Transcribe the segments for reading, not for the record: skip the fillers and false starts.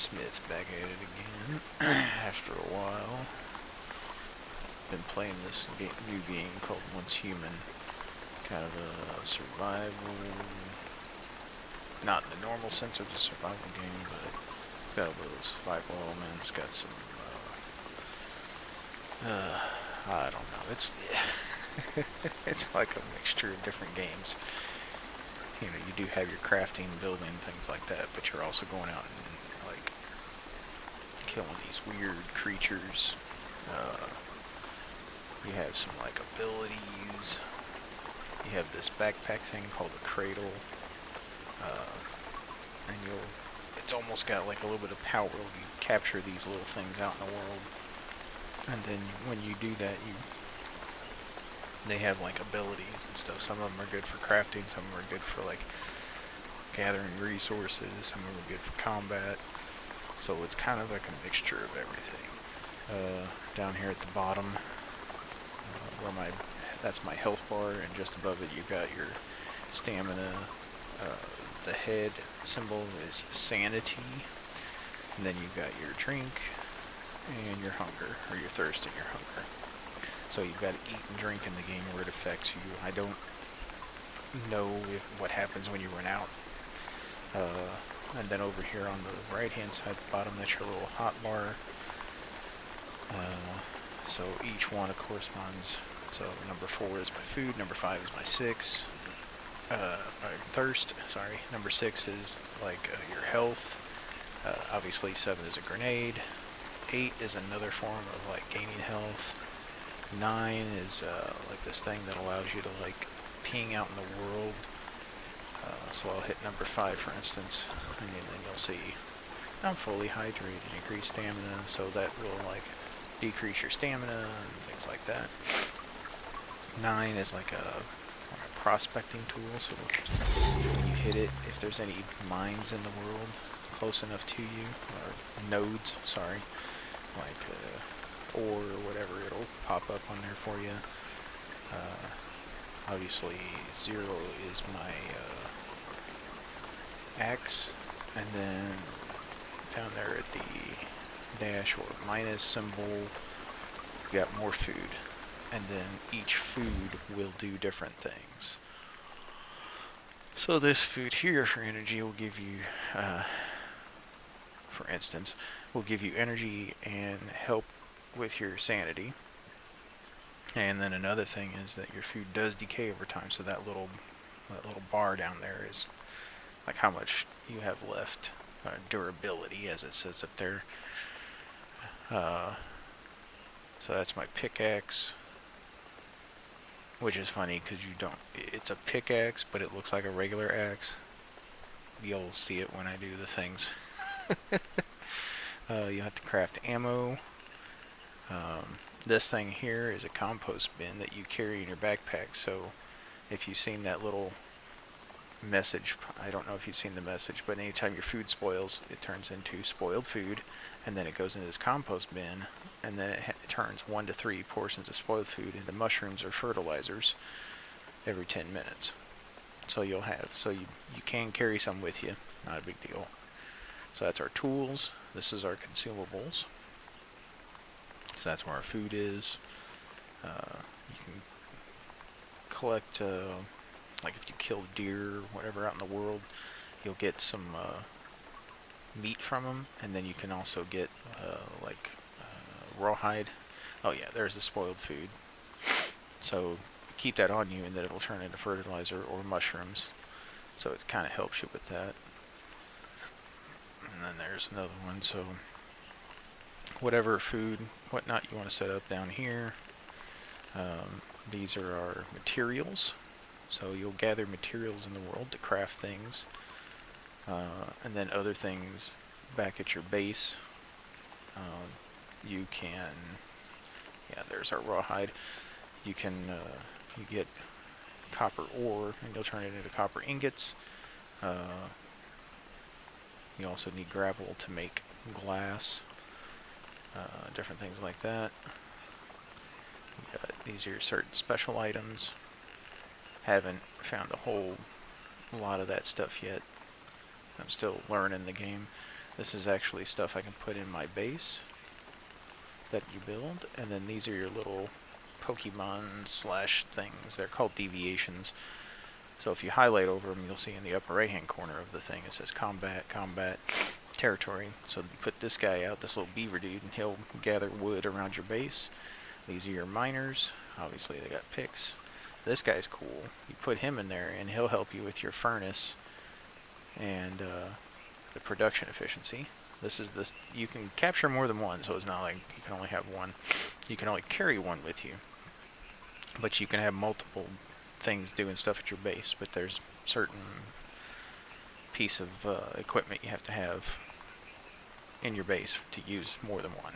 Smith back at it again after a while. Been playing this new game called Once Human. Kind of a survival, not in the normal sense of the survival game, but it's got a little survival elements, got some, I don't know, it's, it's like a mixture of different games. You know, you do have your crafting, building, things like that, but you're also going out and, like, killing these weird creatures. You have some, like, abilities. You have this backpack thing called a cradle. And it's almost got, like, a little bit of power. You capture these little things out in the world. And then when you do that, they have, like, abilities and stuff. Some of them are good for crafting, some of them are good for, like, gathering resources, some of them are good for combat. So it's kind of like a mixture of everything. Down here at the bottom, that's my health bar, and just above it you got your stamina. The head symbol is sanity, and then you've got your drink and your hunger, or your thirst and your hunger. So you've got to eat and drink in the game where it affects you. I don't know what happens when you run out. And then over here on the right hand side at the bottom, that's your little hot bar. So each one corresponds. So number 4 is my food, number 5 is my thirst, sorry. Number 6 is like your health. Obviously 7 is a grenade. 8 is another form of like gaining health. 9 is like this thing that allows you to like ping out in the world. So I'll hit number 5 for instance, and then you'll see I'm fully hydrated, increase stamina, so that will like decrease your stamina and things like that. 9 is like a prospecting tool, so when you hit it, if there's any mines in the world close enough to you, or nodes, sorry, like ore or whatever, it'll pop up on there for you. Obviously 0 is my axe, and then down there at the dash or minus symbol, you got more food, and then each food will do different things. So this food here for energy will give you, for instance, will give you energy and help with your sanity. And then another thing is that your food does decay over time, so that little bar down there is like how much you have left, durability, as it says up there. So that's my pickaxe, which is funny because it's a pickaxe, but it looks like a regular axe. You'll see it when I do the things. You have to craft ammo. This thing here is a compost bin that you carry in your backpack, so if you've seen that little message, I don't know if you've seen the message, but anytime your food spoils, it turns into spoiled food, and then it goes into this compost bin, and then it turns 1 to 3 portions of spoiled food into mushrooms or fertilizers every 10 minutes. So you can carry some with you, not a big deal. So that's our tools. This is our consumables. So that's where our food is. You can collect, like if you kill deer or whatever out in the world, you'll get some meat from them, and then you can also get rawhide. Oh yeah, there's the spoiled food. So keep that on you, and then it'll turn into fertilizer or mushrooms. So it kind of helps you with that. And then there's another one. So whatever food, whatnot you want to set up down here. These are our materials. So you'll gather materials in the world to craft things. And then other things back at your base. You can, there's our rawhide. You can, you get copper ore, and you'll turn it into copper ingots. You also need gravel to make glass. Different things like that. These are certain special items. Haven't found a whole lot of that stuff yet. I'm still learning the game. This is actually stuff I can put in my base that you build, and then these are your little Pokemon slash things. They're called deviations. So if you highlight over them, you'll see in the upper right hand corner of the thing it says combat, combat, territory. So you put this guy out, this little beaver dude, and he'll gather wood around your base. These are your miners. Obviously they got picks. This guy's cool. You put him in there and he'll help you with your furnace and the production efficiency. This is this. You can capture more than one, so it's not like you can only have one. You can only carry one with you, but you can have multiple things doing stuff at your base. But there's certain piece of equipment you have to have in your base to use more than one.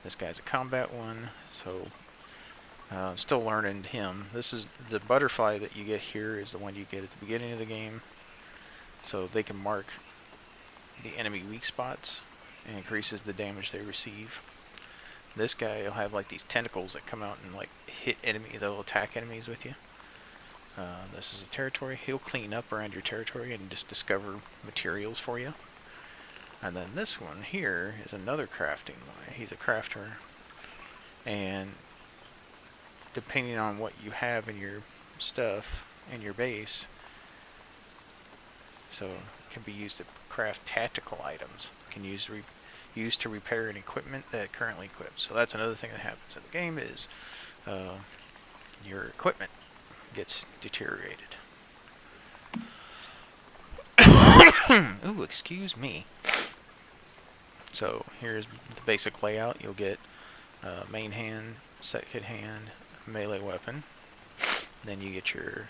This guy's a combat one, so still learning him. This is the butterfly that you get here is the one you get at the beginning of the game, so they can mark the enemy weak spots and increases the damage they receive. This guy will have like these tentacles that come out and like hit enemy. They'll attack enemies with you. This is a territory. He'll clean up around your territory and just discover materials for you. And then this one here is another crafting one. He's a crafter, and depending on what you have in your stuff in your base, so it can be used to craft tactical items. It can used to repair an equipment that currently equips. So that's another thing that happens in the game is your equipment gets deteriorated. Ooh, excuse me. So here's the basic layout. You'll get main hand, second hand, melee weapon. Then you get your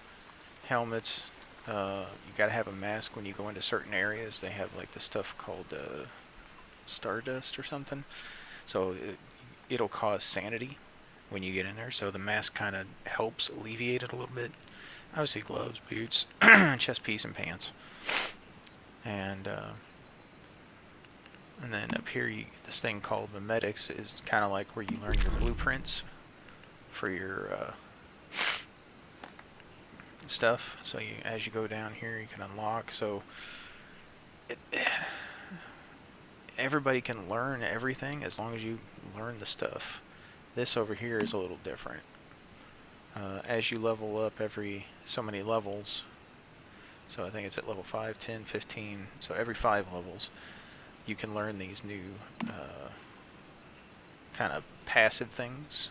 helmets. You gotta have a mask when you go into certain areas. They have like this stuff called stardust or something. So it'll cause sanity when you get in there. So the mask kind of helps alleviate it a little bit. Obviously gloves, boots, chest piece, and pants. And then up here, this thing called memetics is kind of like where you learn your blueprints for your stuff. So as you go down here, you can unlock. So everybody can learn everything as long as you learn the stuff. This over here is a little different. As you level up every so many levels, so I think it's at level 5, 10, 15, so every 5 levels, you can learn these new kind of passive things.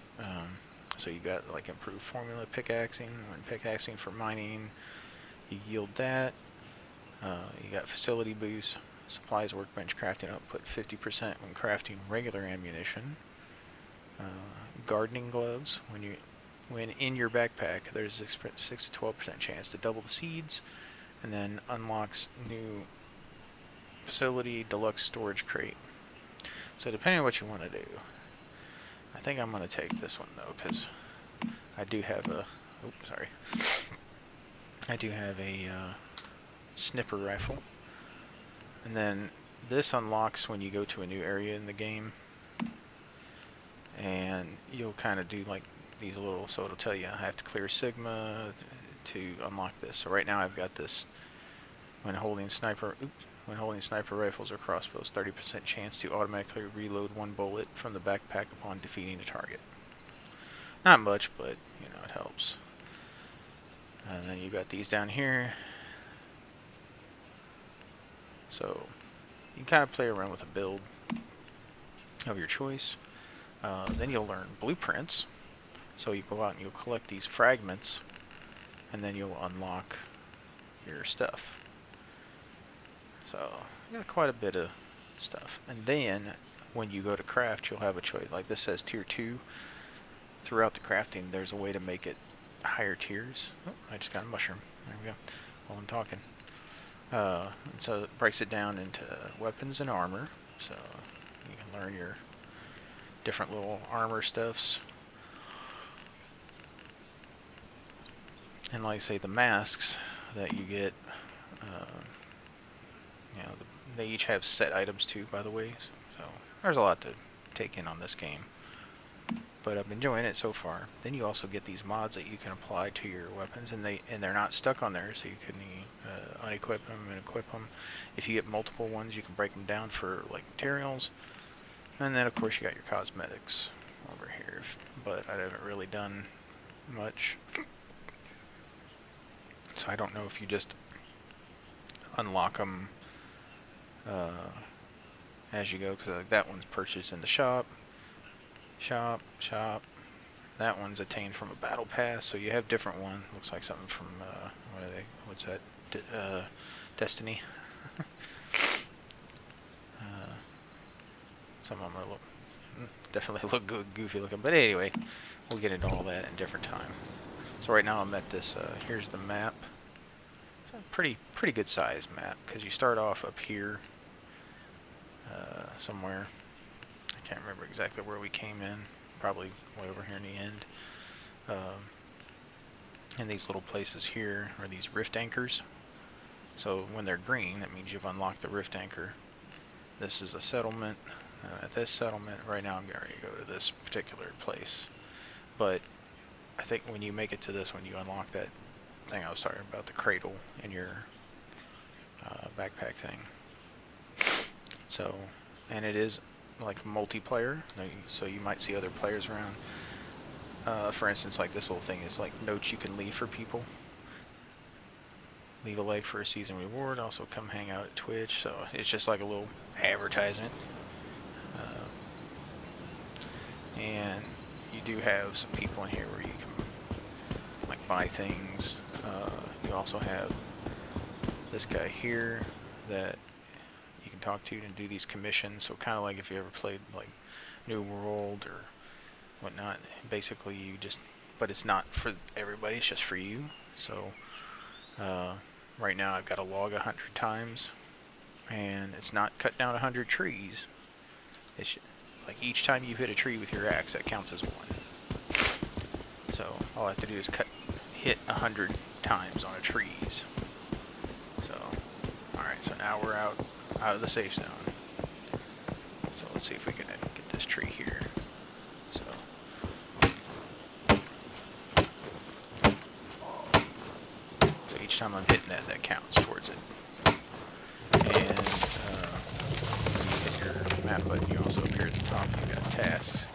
So you got like improved formula pickaxing, and pickaxing for mining, you yield that. You got facility boost, supplies workbench crafting output 50% when crafting regular ammunition. Gardening gloves, when in your backpack, there's a 6 to 12% chance to double the seeds, and then unlocks new facility deluxe storage crate. So depending on what you want to do, I think I'm going to take this one though, because I do have a snipper rifle. And then this unlocks when you go to a new area in the game, and you'll kind of do like these little, so it'll tell you I have to clear Sigma to unlock this. So right now I've got this when holding sniper rifles or crossbows, 30% chance to automatically reload 1 bullet from the backpack upon defeating a target. Not much, but you know, it helps. And then you got these down here. So you can kind of play around with a build of your choice. Then you'll learn blueprints. So you go out and you'll collect these fragments, and then you'll unlock your stuff. So you got quite a bit of stuff. And then when you go to craft, you'll have a choice. Like this says tier 2. Throughout the crafting, there's a way to make it higher tiers. Oh, I just got a mushroom. There we go. While I'm talking. And so it breaks it down into weapons and armor. So you can learn your different little armor stuffs. And like I say, the masks that you get, you know, they each have set items too, by the way. So there's a lot to take in on this game. but I'm enjoying it so far. Then you also get these mods that you can apply to your weapons, and they're not stuck on there, so you can unequip them and equip them. If you get multiple ones, you can break them down for like materials, and then of course you got your cosmetics over here. But I haven't really done much, so I don't know if you just unlock them as you go, because like that one's purchased in the shop. That one's attained from a battle pass, so you have different one. Looks like something from what's that? Destiny. Some of them are definitely look good, goofy looking, but anyway, we'll get into all that in a different time. So right now I'm at this. Here's the map. It's a pretty good size map, because you start off up here somewhere. I can't remember exactly where we came in. Probably way over here in the end. And these little places here are these rift anchors. So when they're green, that means you've unlocked the rift anchor. This is a settlement. At this settlement, right now I'm getting ready to go to this particular place. But I think when you make it to this one, you unlock that thing I was talking about, the cradle in your backpack thing. So, and it is like multiplayer, so you might see other players around. For instance, like this little thing is like notes you can leave for people. Leave a like for a season reward. Also come hang out at Twitch. So it's just like a little advertisement. And you do have some people in here where you can like buy things. You also have this guy here that you can talk to and do these commissions. So kind of like if you ever played like New World or whatnot, basically you just, but it's not for everybody, it's just for you. So right now I've got to log 100 times, and it's not cut down 100 trees. It's like each time you hit a tree with your axe, that counts as one. So all I have to do is hit 100 times on a trees. So alright, so now we're out of the safe zone. So let's see if we can get this tree here. So each time I'm hitting that counts towards it. And when you hit your map button, you also appear at the top. You've got tasks.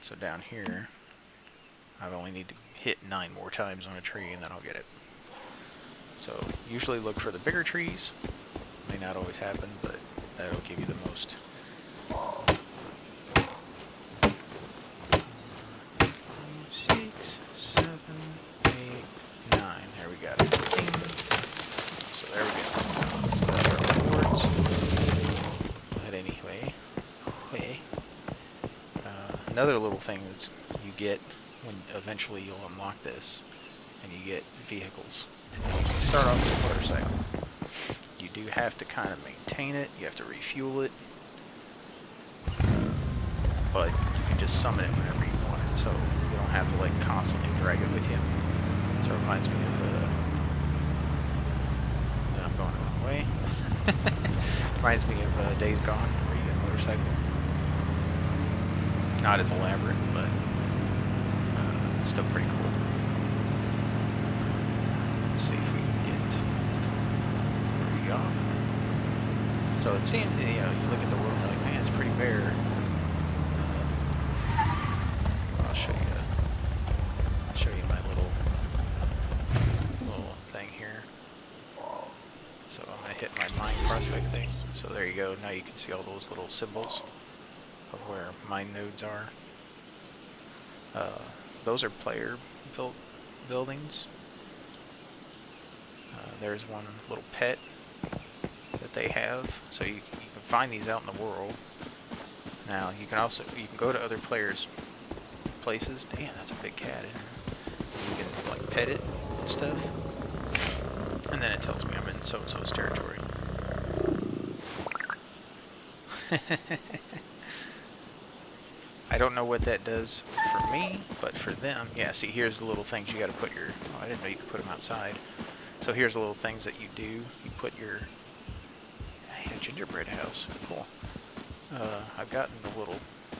So down here, I only need to hit 9 more times on a tree, and then I'll get it. So usually look for the bigger trees. May not always happen, but that'll give you the most. 6, 7, 8, 9. There we got it. So there we go. So that's our rewards. But anyway, another little thing that you get when eventually you'll unlock this, and you get vehicles. You start off with a motorcycle. You do have to kind of maintain it. You have to refuel it. But you can just summon it whenever you want it, so you don't have to like constantly drag it with you. So it reminds me of I'm going the wrong way. Reminds me of Days Gone, where you get a motorcycle. Not as elaborate, but still pretty cool. Let's see if we can get where we are. So it seems, you know, you look at the world like, man, it's pretty bare. I'll show you my little thing here. So I'm gonna hit my mine prospect thing. So there you go. Now you can see all those little symbols of where mine nodes are. Those are player built buildings. There's one little pet that they have, so you can find these out in the world. Now you can go to other players' places. Damn, that's a big cat in here. You can like pet it and stuff, and then it tells me I'm in so-and-so's territory. I don't know what that does for me, but for them, yeah, see, here's the little things you got to put your, oh, I didn't know you could put them outside. So here's the little things that you do. You put your, hey, a gingerbread house, cool. I've gotten the little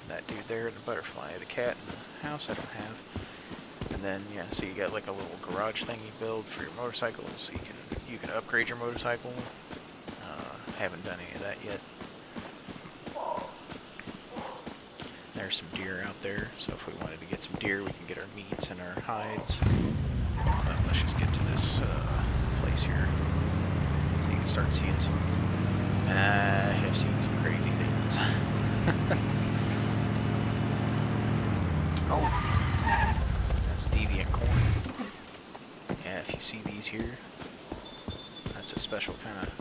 that dude there and the butterfly. The cat in the house I don't have. And then yeah, so you got like a little garage thing you build for your motorcycle, so you can upgrade your motorcycle. Haven't done any of that yet. There's some deer out there, so if we wanted to get some deer, we can get our meats and our hides. Let's just get to this place here, so you can start seeing some. I have seen some crazy things. Oh, that's deviant corn. Yeah, if you see these here, that's a special kind of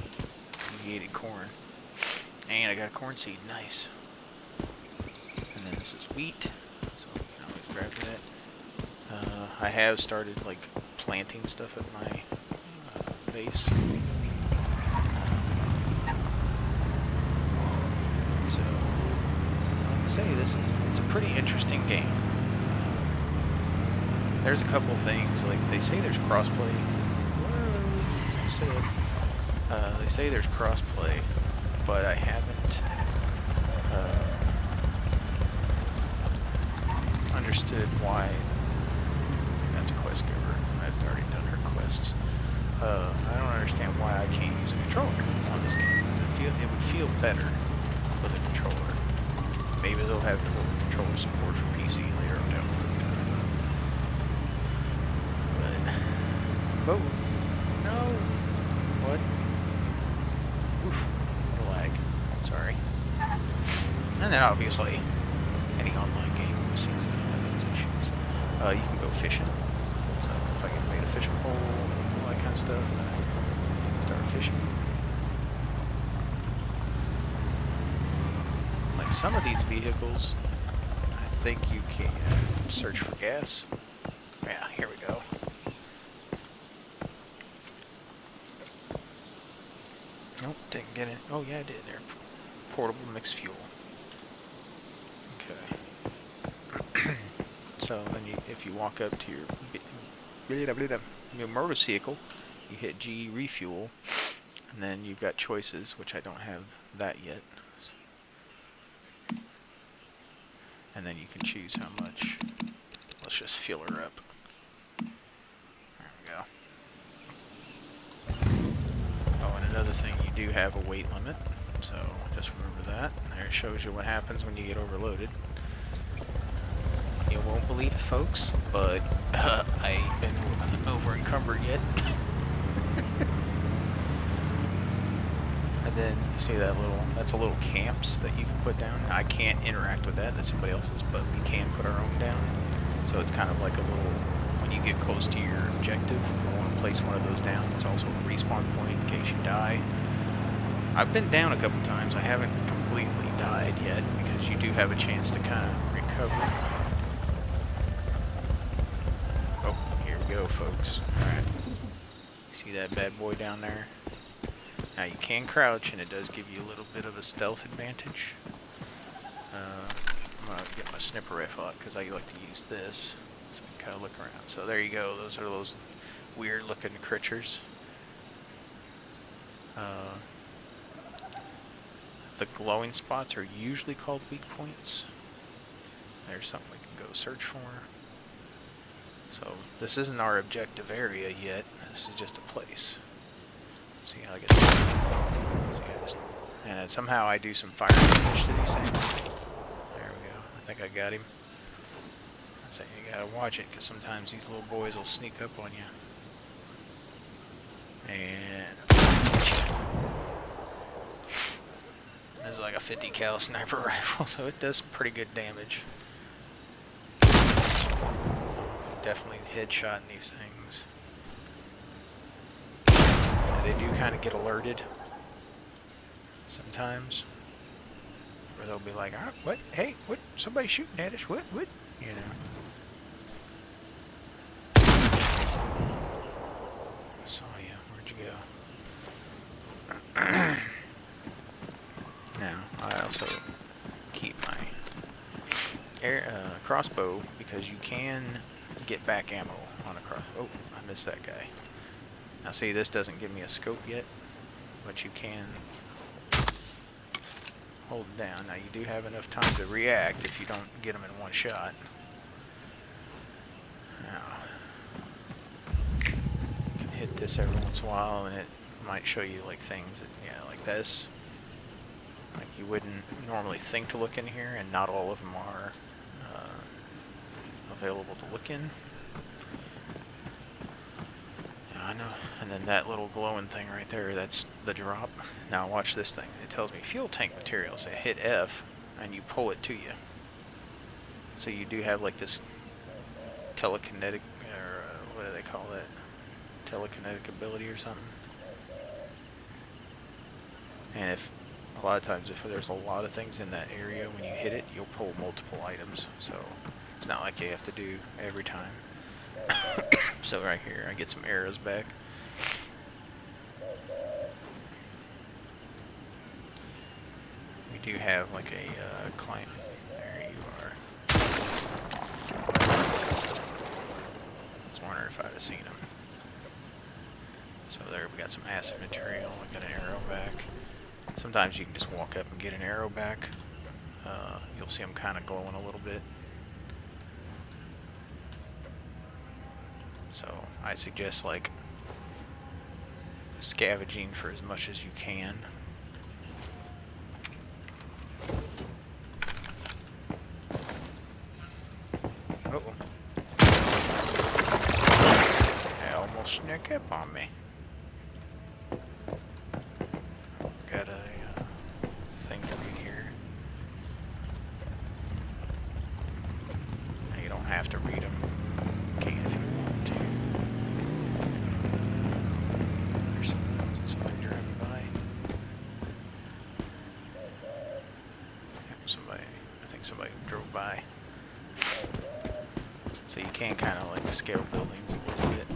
deviated corn. And I got a corn seed, nice. And then this is wheat, so you can always grab that. I have started like planting stuff at my base. So I say it's a pretty interesting game. There's a couple things, like they say there's crossplay. They say there's crossplay, but I haven't understood why. That's a quest giver. I've already done her quests. I don't understand why I can't use a controller on this game, because it would feel better with a controller. Maybe they'll have controller support for PC later on down the road. But, whoa, no, what? Oof, lag. Sorry. And then obviously, any online game seems to have those issues. You can go fishing. So if I can make a fishing pole and all that kind of stuff, and I start fishing. Like some of these vehicles, I think you can search for gas. Yeah, here we go. Nope, didn't get it. Oh yeah, I did there. Portable mixed fuel. Okay. So then if you walk up to your motorcycle, you hit G refuel, and then you've got choices, which I don't have that yet. And then you can choose how much. Let's just fill her up. There we go. Oh, and another thing, you do have a weight limit, so just remember that. And there it shows you what happens when you get overloaded. You won't believe it, folks, but I ain't been over encumbered yet. And then you see that's a little camps that you can put down. I can't interact with that, that's somebody else's, but we can put our own down. So it's kind of like a little, when you get close to your objective, you want to place one of those down. It's also a respawn point in case you die. I've been down a couple times. I haven't completely died yet, because you do have a chance to kind of recover. Oh, here we go, folks. Alright. See that bad boy down there? Now you can crouch, and it does give you a little bit of a stealth advantage. I'm going to get my sniper rifle out, because I like to use this, so we can kind of look around. So there you go, those are those weird looking creatures. The glowing spots are usually called weak points. There's something we can go search for. So this isn't our objective area yet, this is just a place. See how I get and somehow I do some fire damage to these things. There we go. I think I got him. So you gotta watch it, because sometimes these little boys will sneak up on you. And this is like a 50 cal sniper rifle, so it does some pretty good damage. Definitely headshotting these things. They do kind of get alerted sometimes, where they'll be like, ah, what? Hey, what? Somebody's shooting at us. What? You know. I saw you. Where'd you go? Now, I also keep my crossbow, because you can get back ammo on a crossbow. Oh, I missed that guy. Now see, this doesn't give me a scope yet, but you can hold it down. Now you do have enough time to react if you don't get them in one shot. Now, you can hit this every once in a while and it might show you like things that, yeah, like this. Like you wouldn't normally think to look in here, and not all of them are available to look in. Yeah, I know. And then that little glowing thing right there, that's the drop. Now watch this thing. It tells me fuel tank materials. I hit F and you pull it to you. So you do have like this telekinetic, or what do they call that? Telekinetic ability or something. And if a lot of times if there's a lot of things in that area, when you hit it, you'll pull multiple items. So it's not like you have to do every time. So right here, I get some arrows back. We do have like a climb. There you are. I was wondering if I'd have seen him. So there, we got some acid material. I got an arrow back. Sometimes you can just walk up and get an arrow back. You'll see them kind of glowing a little bit. So I suggest like scavenging for as much as you can. Uh-oh. They almost snuck up on me. Got a thing to read here. Now you don't have to read them. You can if you want to. There's somebody driving by. Yep, somebody. I think somebody drove by. So you can kind of like scale buildings a little bit.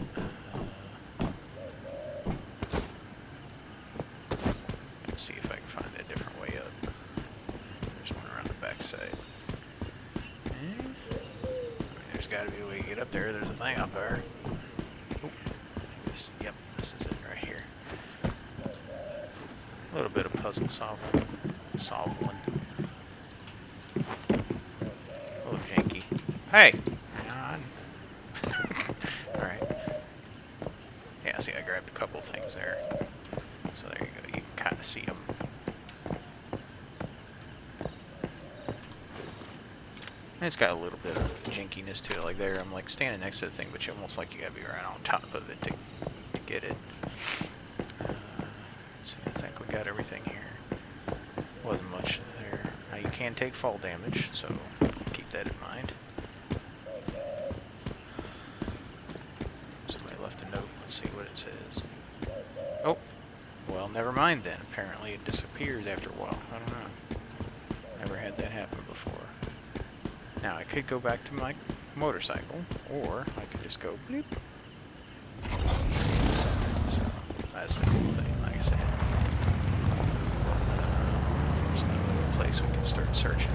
Let's see if I can find a different way up. There's one around the back side. I mean, there's got to be a way to get up there. There's a thing up there. Oh, yep, this is it right here. A little bit of puzzle solving. A little janky. Hey! Alright. Yeah, see, I grabbed a couple things there. So there you go. You can kind of see them. And it's got a little bit of jinkiness to it. Like there, I'm like standing next to the thing, but you almost like you gotta be right on top of it to get it. So I think we got everything here. Wasn't much there. Now you can take fall damage, so keep that in mind. Somebody left a note. Let's see what it says. Oh, well, never mind then. Apparently it disappears after a while. I don't know. Never had that happen before. Now I could go back to my motorcycle, or I could just go bloop. So that's the cool thing, like I said. There's another place we can start searching.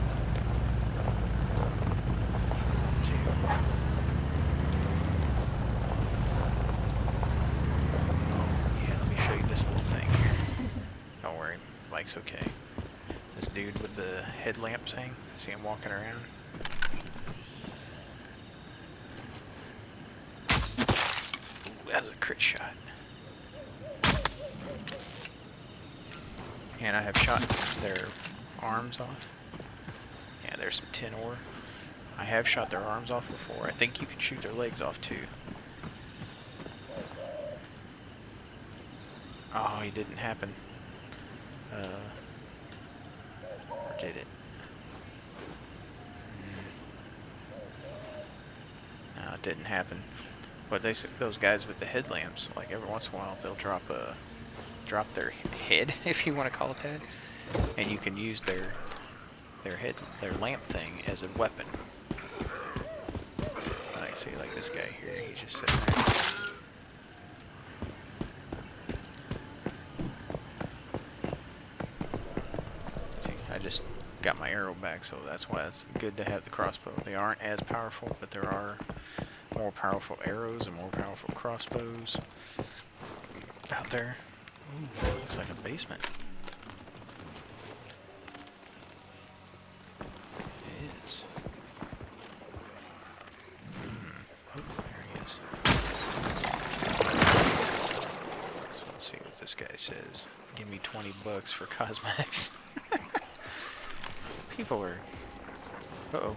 Bike's okay. This dude with the headlamp thing, see him walking around? Ooh, that was a crit shot. And I have shot their arms off. Yeah, there's some tin ore. I have shot their arms off before. I think you can shoot their legs off too. Oh, it didn't happen. Or did it? No, it didn't happen. But those guys with the headlamps, like every once in a while, they'll drop their head, if you want to call it that, and you can use their lamp thing as a weapon. Like, see, like this guy here, he's just sitting there. Just got my arrow back, so that's why it's good to have the crossbow. They aren't as powerful, but there are more powerful arrows and more powerful crossbows out there. Ooh, that looks like a basement. me $20 for cosmetics. People are... Uh-oh.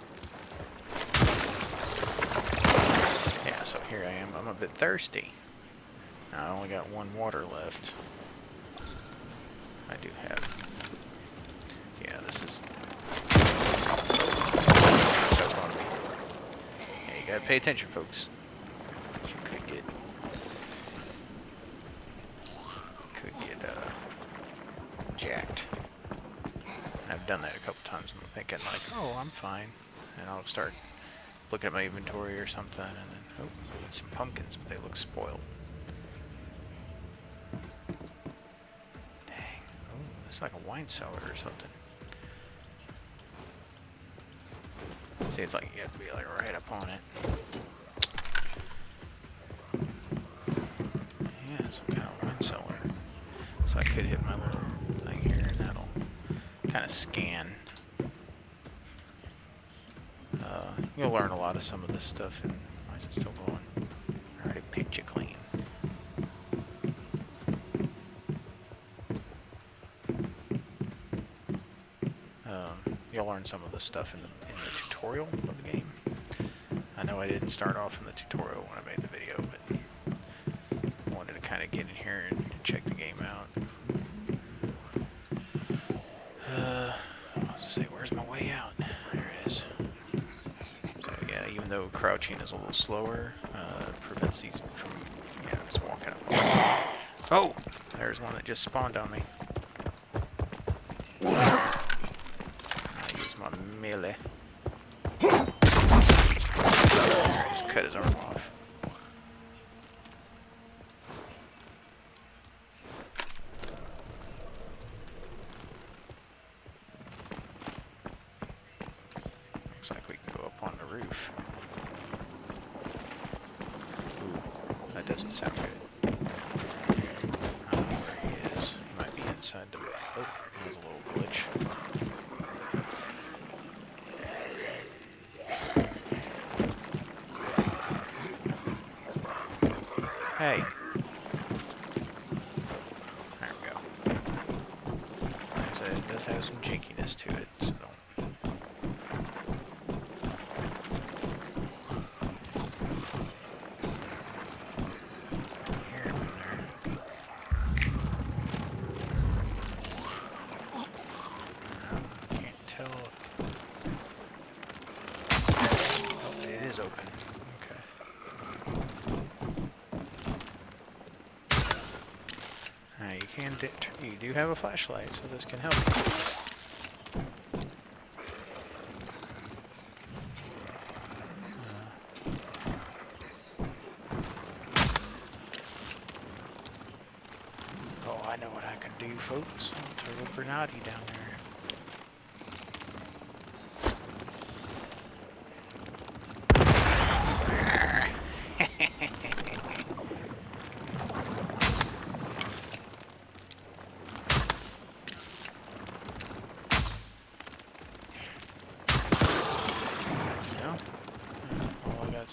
Yeah, so here I am. I'm a bit thirsty. Now, I only got 1 water left. I do have... Yeah, this is... Snuck up on me. Yeah, you gotta pay attention, folks. You could get... jacked. I've done that a couple times. I'm thinking like, oh, I'm fine. And I'll start looking at my inventory or something, and then, oh, some pumpkins, but they look spoiled. Dang. Oh, it's like a wine cellar or something. See, it's like you have to be like right up on it. Yeah, some kind of wine cellar. So I could hit my little thing here, and that'll kind of scan. You'll learn a lot of some of this stuff. And why is it still going? I already picked you clean. You'll learn some of the stuff in the tutorial of the game. I know I didn't start off in the tutorial when I made the video, but I wanted to kind of get in here and check the game out. I was to say, where's my way out? There it is. So yeah, even though crouching is a little slower, it prevents these from, just walking up. Oh! There's one that just spawned on me. I use my melee. I just cut his arm off. Looks like we can go up on the roof. Ooh, that doesn't sound good. I don't know where he is. He might be inside the... Oh, there's a little glitch. Hey. There we go. Like I said, it does have some jinkiness to it, so don't... hear him in there. Can't tell. Oh, it is open. You do have a flashlight, so this can help you. Oh, I know what I could do, folks. I'll throw a grenade down there.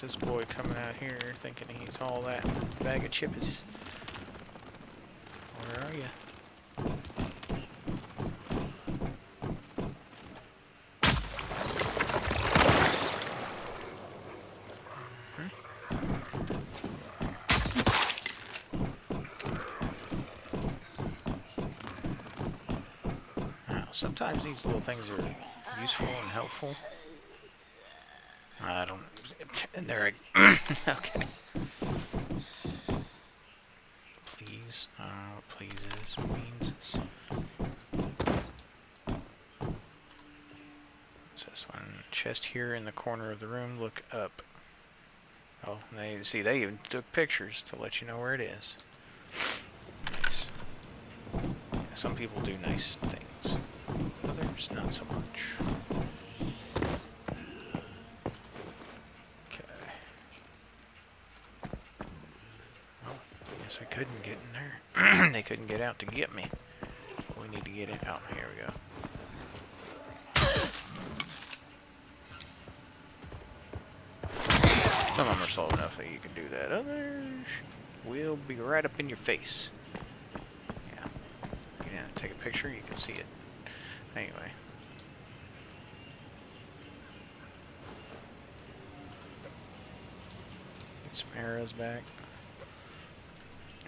This boy coming out here thinking he's all that bag of chippies. Where are you? Now, sometimes these little things are useful and helpful. I don't... And they're... okay. Please. I don't know what please is. Means is... What's this one? Chest here in the corner of the room. Look up. Oh, they even took pictures to let you know where it is. Nice. Yeah, some people do nice things. Others, not so much. I couldn't get in there. They couldn't get out to get me. We need to get in. Oh, here we go. Some of them are slow enough that you can do that. Others will be right up in your face. Yeah. Get in take a picture, you can see it. Anyway. Get some arrows back.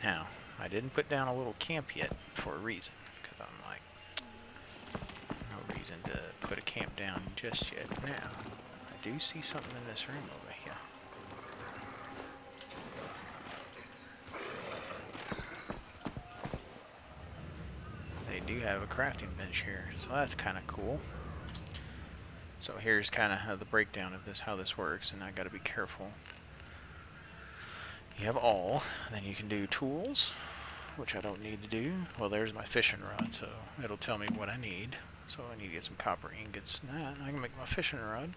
Now, I didn't put down a little camp yet for a reason, because I'm like, no reason to put a camp down just yet. Now, I do see something in this room over here. They do have a crafting bench here, so that's kind of cool. So here's kind of how the breakdown of this, how this works, and I got to be careful. You have all, then you can do tools, which I don't need to do. Well, there's my fishing rod, so it'll tell me what I need. So I need to get some copper ingots. Nah, I can make my fishing rod.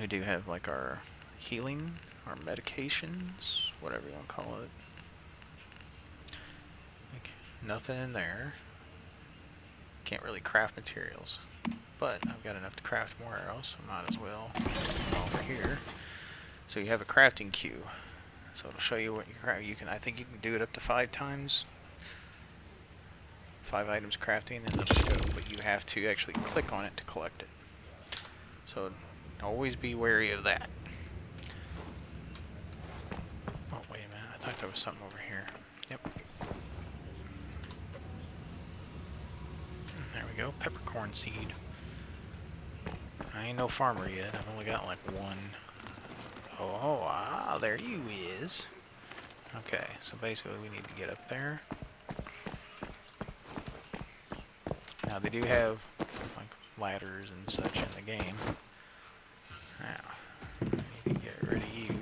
We do have like our healing, our medications, whatever you want to call it. Like, nothing in there. Can't really craft materials, but I've got enough to craft more arrows, so might as well over here. So you have a crafting queue, so it'll show you what you craft. You can, I think you can do it up to 5 times, 5 items crafting in the scope, but you have to actually click on it to collect it. So always be wary of that. Oh wait a minute, I thought there was something over here. Yep. There we go, peppercorn seed. I ain't no farmer yet. I've only got like 1. Oh, there you is. Okay, so basically we need to get up there. Now they do have like ladders and such in the game. Now, I need to get rid of you.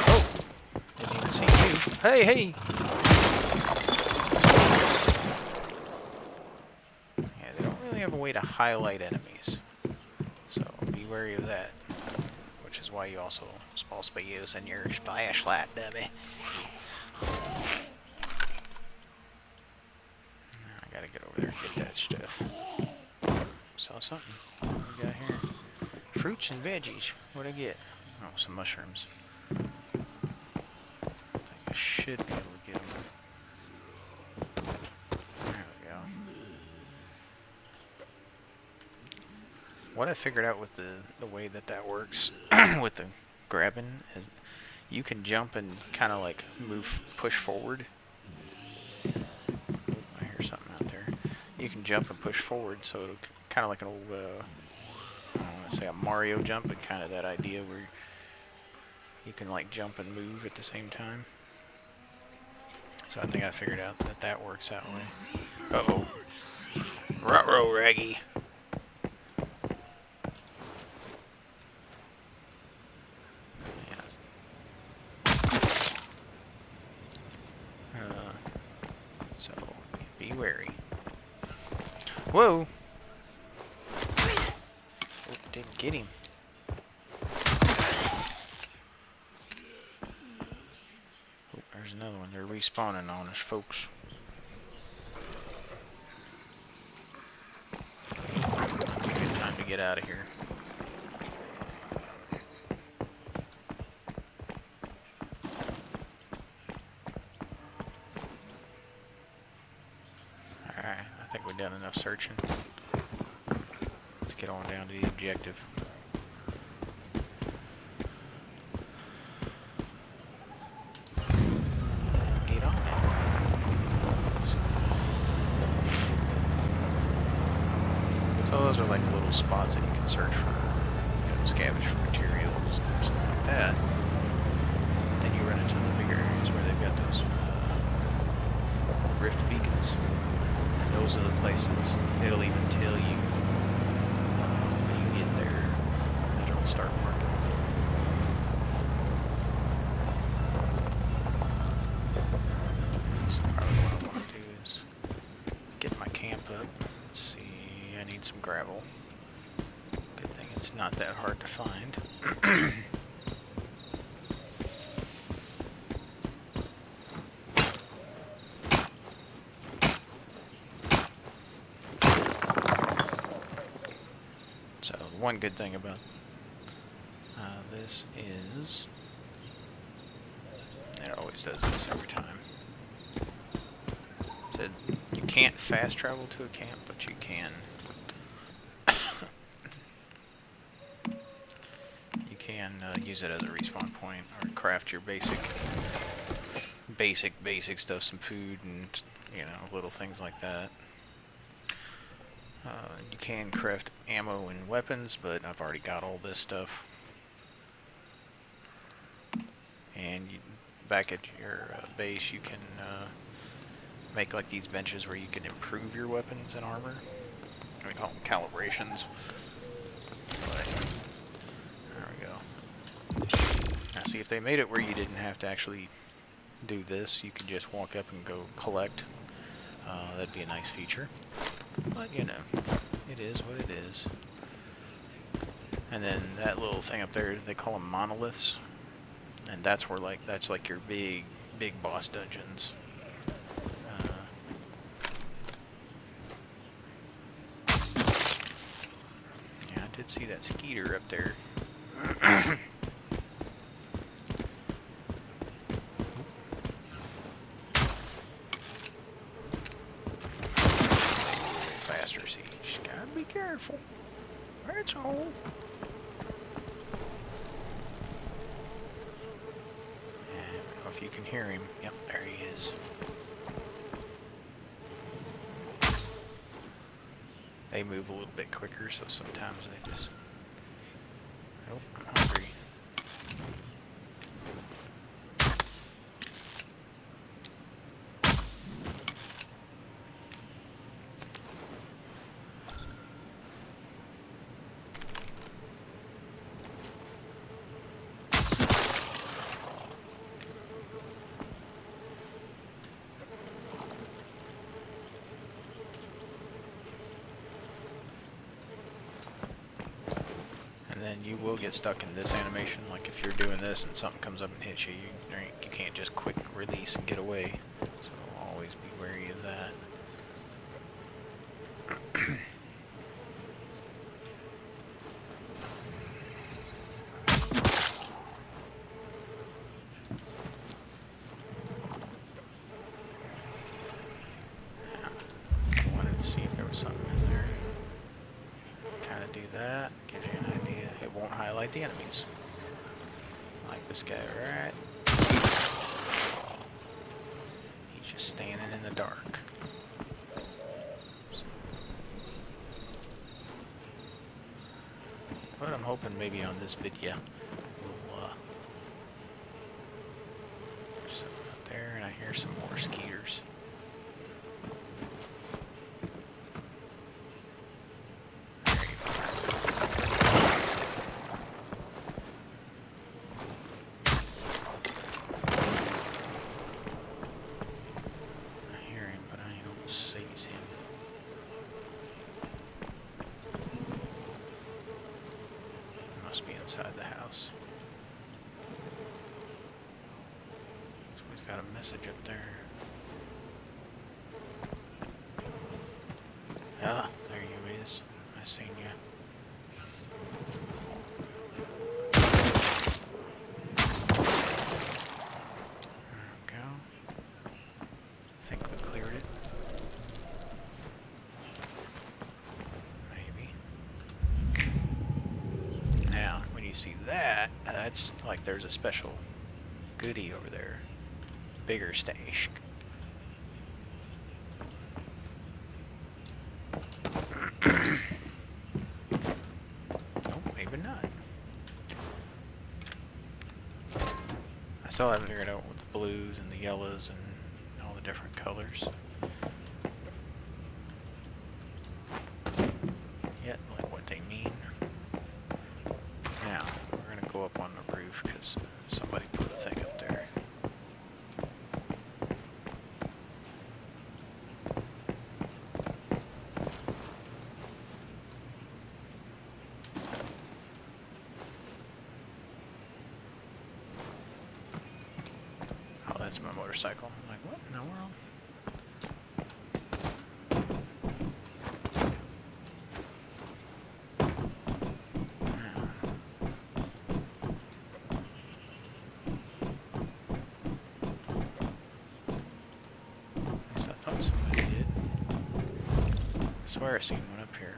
Oh! Didn't even see you. Hey, hey! Yeah, they don't really have a way to highlight enemies. So be wary of that, which is why you also supposed to be using your flashlight, dummy. Now I gotta get over there and get that stuff. Saw something. What do we got here? Fruits and veggies. What'd I get? Oh, some mushrooms. I think I should be able to get them. There we go. What I figured out with the way that works with the grabbing is you can jump and kind of like push forward. I hear something out there. You can jump and push forward, so it'll kind of like an old, I don't want to say a Mario jump, but kind of that idea where you can like jump and move at the same time. So I think I figured out that works that way. Uh-oh. Ruh-roh, Raggy. So be wary. Whoa! Oh, didn't get him. Oh, there's another one. They're respawning on us, folks. Good time to get out of here. Alright, I think we've done enough searching. Let's get on down to the objective. Get on it. So those are like little spots that you can search for, scavenge for materials and stuff like that. Then you run into the bigger areas where they've got those rift beacons. And those are the places it'll even tell you when you get there that it'll start working. So probably what I want to do is get my camp up. Let's see, I need some gravel. Good thing it's not that hard to find. So one good thing about this is it always always does this every time. Said you can't fast travel to a camp, but you can. You can use it as a respawn point, or craft your basic stuff, some food and little things like that. You can craft ammo and weapons, but I've already got all this stuff. And back at your base, you can make like these benches where you can improve your weapons and armor. We call them calibrations. But there we go. Now see, if they made it where you didn't have to actually do this, you could just walk up and go collect. That'd be a nice feature. But it is what it is. And then that little thing up there, they call them monoliths. And that's where that's like your big boss dungeons. Yeah, I did see that skeeter up there. Faster, see, you just gotta be careful. That's all. You can hear him. Yep, there he is. They move a little bit quicker, so sometimes they just... Oh, I'm hungry. Then you will get stuck in this animation. Like if you're doing this and something comes up and hits you, you can't just quick release and get away. So always be wary of that. I wanted to see if there was something in there. Kind of do that. Gives you an idea. It won't highlight the enemies. Like this guy, right? He's just standing in the dark. But I'm hoping maybe on this video we'll there's something out there, and I hear some more skeeters. Must be inside the house. So he's got a message up there. Ah, there you is. I seen you. There we go. I think we cleared it. You see that, that's like there's a special goodie over there. Bigger stash. Nope, maybe not. I still haven't figured out what the blues and the yellows and all the different colors yet, like what they mean. Now, we're going to go up on the roof because somebody put a thing up there. Oh, that's my motorcycle. I'm like, what in the world? swear I seen one up here.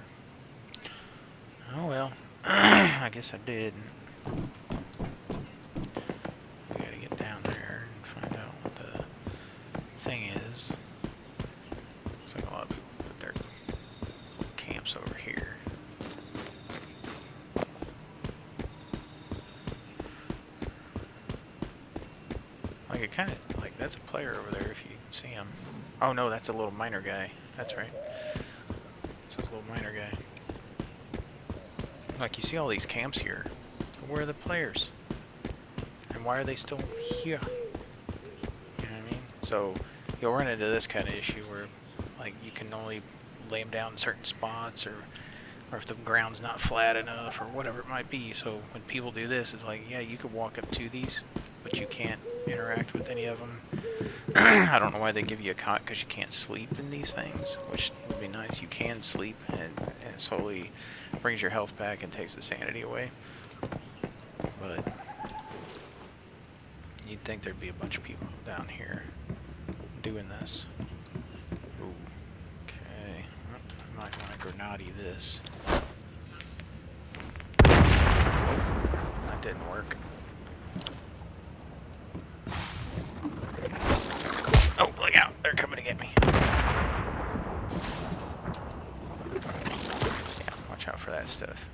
Oh well. I guess I did. We gotta get down there and find out what the thing is. Looks like a lot of people put their camps over here. Like it kind of, like that's a player over there if you can see him. Oh no, that's a little miner guy. That's right. That's a little miner guy. Like you see all these camps here. Where are the players? And why are they still here? You know what I mean? So you'll run into this kind of issue where like you can only lay them down in certain spots, or if the ground's not flat enough, or whatever it might be. So when people do this, it's like, yeah, you could walk up to these, but you can't interact with any of them. I don't know why they give you a cot, because you can't sleep in these things, which would be nice. You can sleep, and it slowly brings your health back and takes the sanity away. But you'd think there'd be a bunch of people down here doing this. Ooh, okay. Well, I might want to grenade this. That didn't work. Oh, look out! They're coming to get me. Yeah, watch out for that stuff.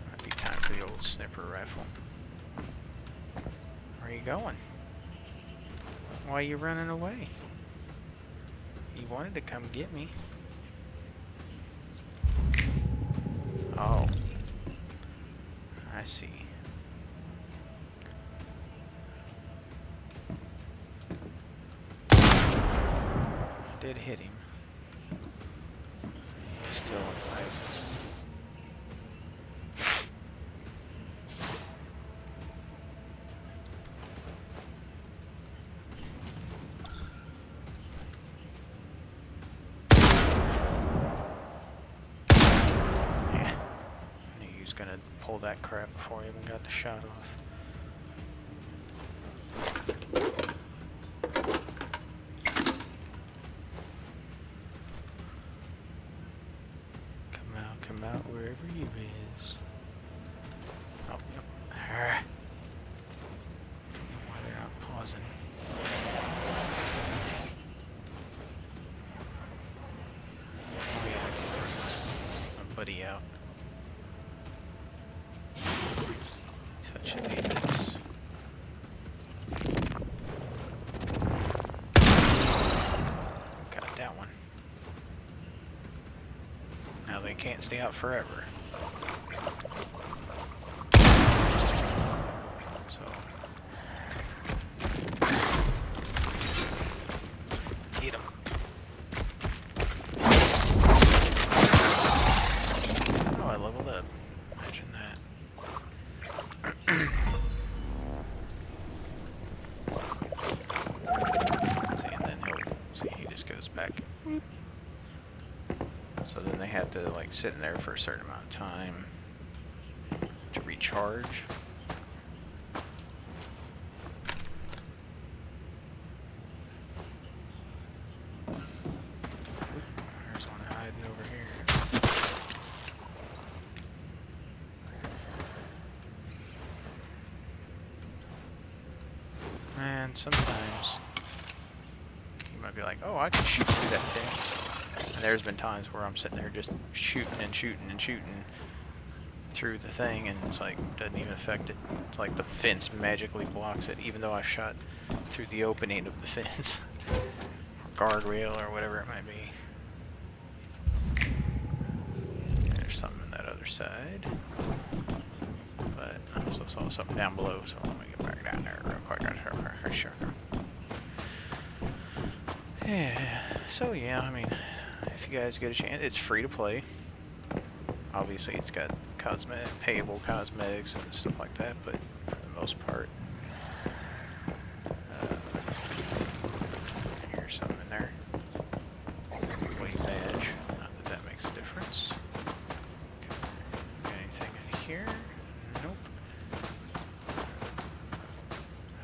Might be time for the old snipper rifle. Where are you going? Why are you running away? You wanted to come get me. Oh. I see. Did hit him. He's still in fight. Yeah. I knew he was gonna pull that crap before he even got the shot off. Come out wherever you is. Oh, yep. Why they're not pausing. Oh yeah, I can bring my buddy out. Touch this. Got that one. Now they can't stay out forever. So get him. Oh, I leveled up. Imagine that. See, and then he just goes back. So then they have to like sit in there for a certain amount of time to recharge. There's one hiding over here. And sometimes you might be like, oh, I can shoot through that fence. And there's been times where I'm sitting there just shooting and shooting and shooting through the thing, and it's like, doesn't even affect it. It's like the fence magically blocks it, even though I shot through the opening of the fence. Or guardrail, or whatever it might be. There's something on that other side. But I also saw something down below, so let me get back down there real quick. Sure. Yeah, so yeah, I mean, if you guys get a chance, it's free to play. Obviously, it's got payable cosmetics and stuff like that, but for the most part, here's something in there. Wait badge. Not that that makes a difference. Got anything in here? Nope.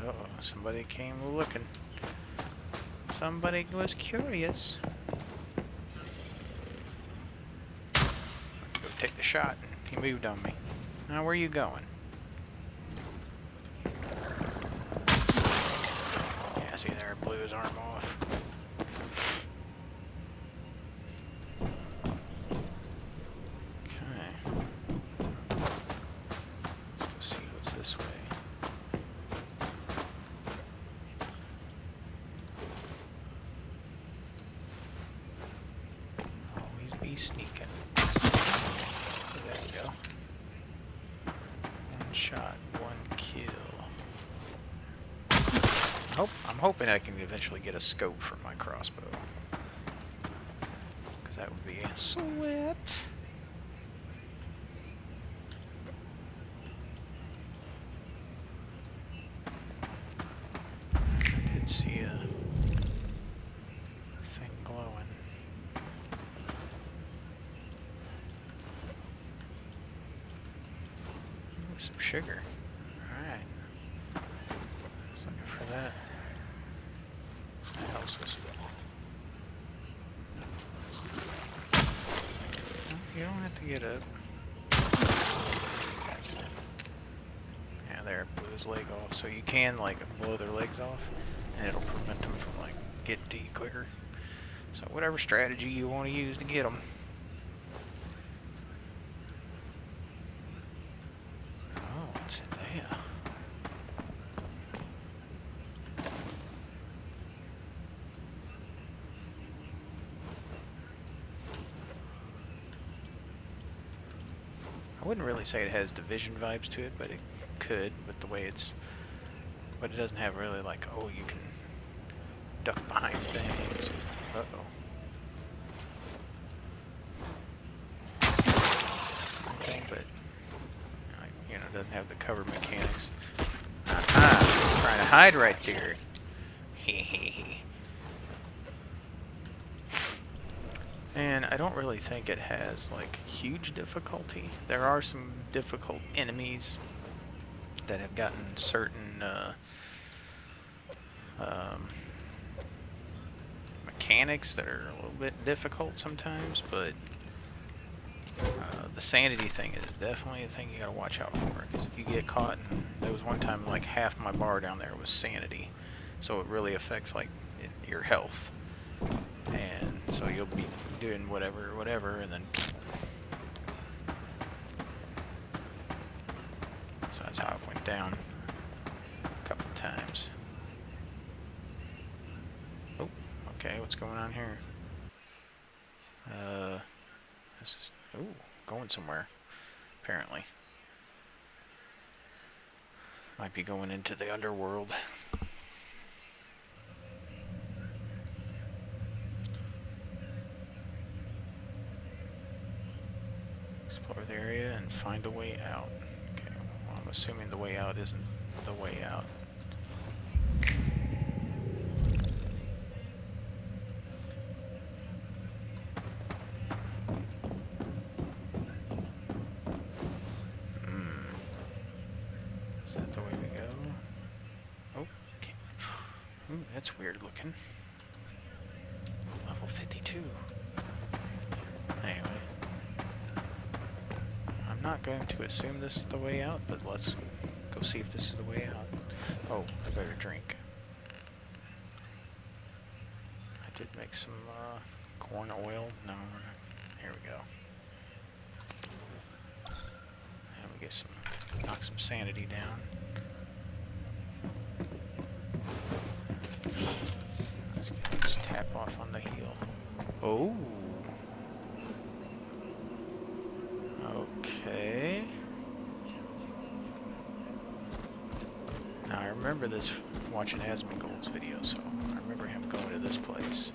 Uh-oh, somebody came looking. Somebody was curious. Go take the shot. He moved on me. Now where are you going? Yeah, see there, blew his arm off. Okay. Let's go see what's this way. Always be sneaking. There we go. One shot, one kill. I'm hoping I can eventually get a scope for my crossbow. Because that would be sweet. I did see a thing glowing. Ooh, some sugar. Alright. Just looking for that. That helps us. You don't have to get up. Yeah, there, it blew his leg off. So you can, like, blow their legs off, and it'll prevent them from, like, getting to you quicker. So whatever strategy you want to use to get them. Oh, what's in there? I wouldn't really say it has Division vibes to it, but it could with the way it's... But it doesn't have really like, oh, you can duck behind things. Uh-oh. Okay, but, you know, it doesn't have the cover mechanics. Aha! Trying to hide right there. Hehehe. And I don't really think it has, like, huge difficulty. There are some difficult enemies that have gotten certain, mechanics that are a little bit difficult sometimes, but the sanity thing is definitely a thing you gotta watch out for, because if you get caught, and there was one time, like, half my bar down there was sanity, so it really affects, like, your health. And so you'll be doing whatever, and then... So that's how it went down a couple of times. Oh, okay, what's going on here? This is... Ooh, going somewhere, apparently. Might be going into the underworld. Explore the area and find a way out. Okay, well, I'm assuming the way out isn't the way out. Is that the way we go? Oh, okay. Ooh, that's weird looking. Level 52. Anyway. I'm not going to assume this is the way out, but let's go see if this is the way out. Oh, I better drink. I did make some corn oil. No, here we go. And we get some, knock some sanity down. Let's get this tap off on the heel. Oh. Okay. Now I remember this watching Asmongold's video, so I remember him going to this place.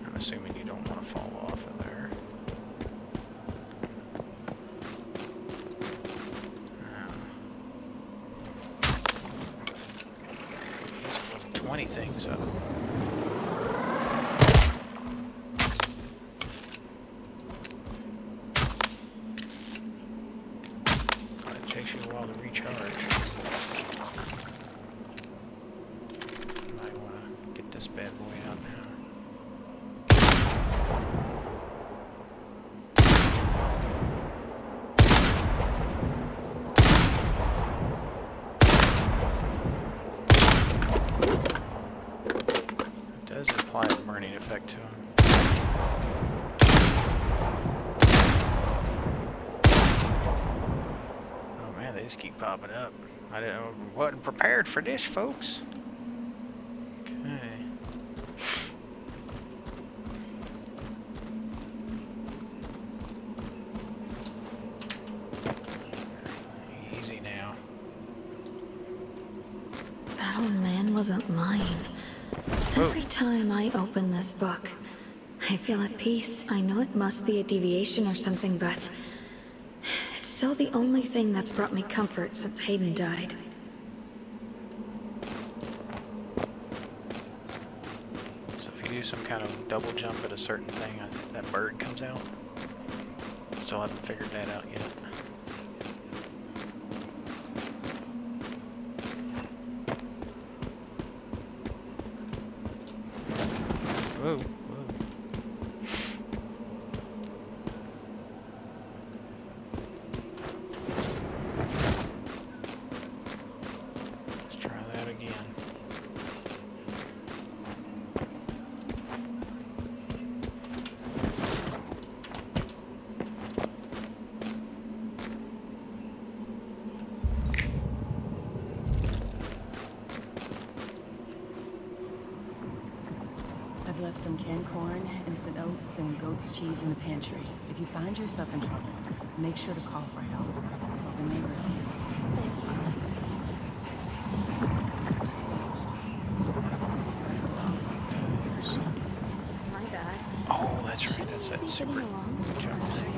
I'm assuming you don't want to fall off of there. These are 20 things up. Takes you a while to recharge. effect to them. Oh man, they just keep popping up. Wasn't prepared for this, folks. Okay. Easy now. That old man wasn't lying. Every time I open this book, I feel at peace. I know it must be a deviation or something, but it's still the only thing that's brought me comfort since Hayden died. So if you do some kind of double jump at a certain thing, I think that bird comes out. Still haven't figured that out yet. Whoa, whoa. Let's try that again. I've left some canned corn, instant oats, and goat's cheese in the pantry. If you find yourself in trouble, make sure to call for help. So the neighbors here. My bad. Oh, that's right. That's that super jump thing.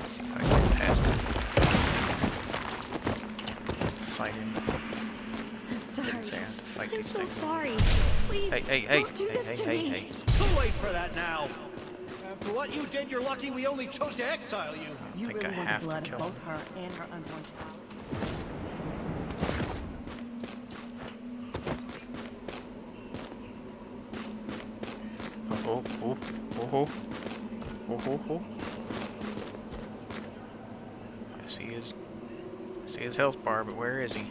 See if I can get past him. Fight him. I'm sorry. Didn't say I have to fight I'm these so things. sorry. Please, Hey, don't do this to hey, me. hey. Too late for that now. After what you did, you're lucky we only chose to exile you. You think I really want have the to blood kill of both her and her unborn child. Oh, oh, oh, oh, oh, oh, oh. I see his health bar, but where is he?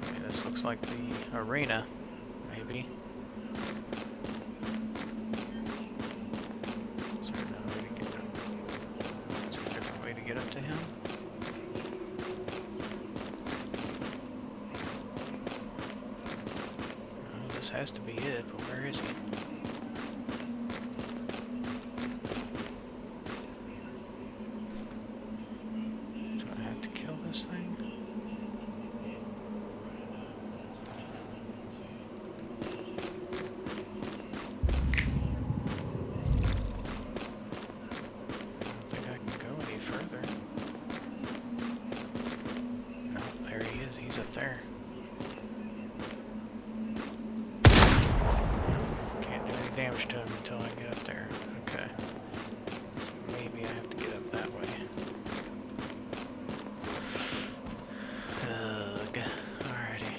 Okay, this looks like the arena, maybe. Is there another way to get up? Is there a different way to get up to him? Well, this has to be it, but where is he? Do I have to kill this thing? I don't think I can go any further. No, there he is. He's up there. Can't do any damage to him until I get up there. Okay. So maybe I have to get up that way. Ugh. Alrighty.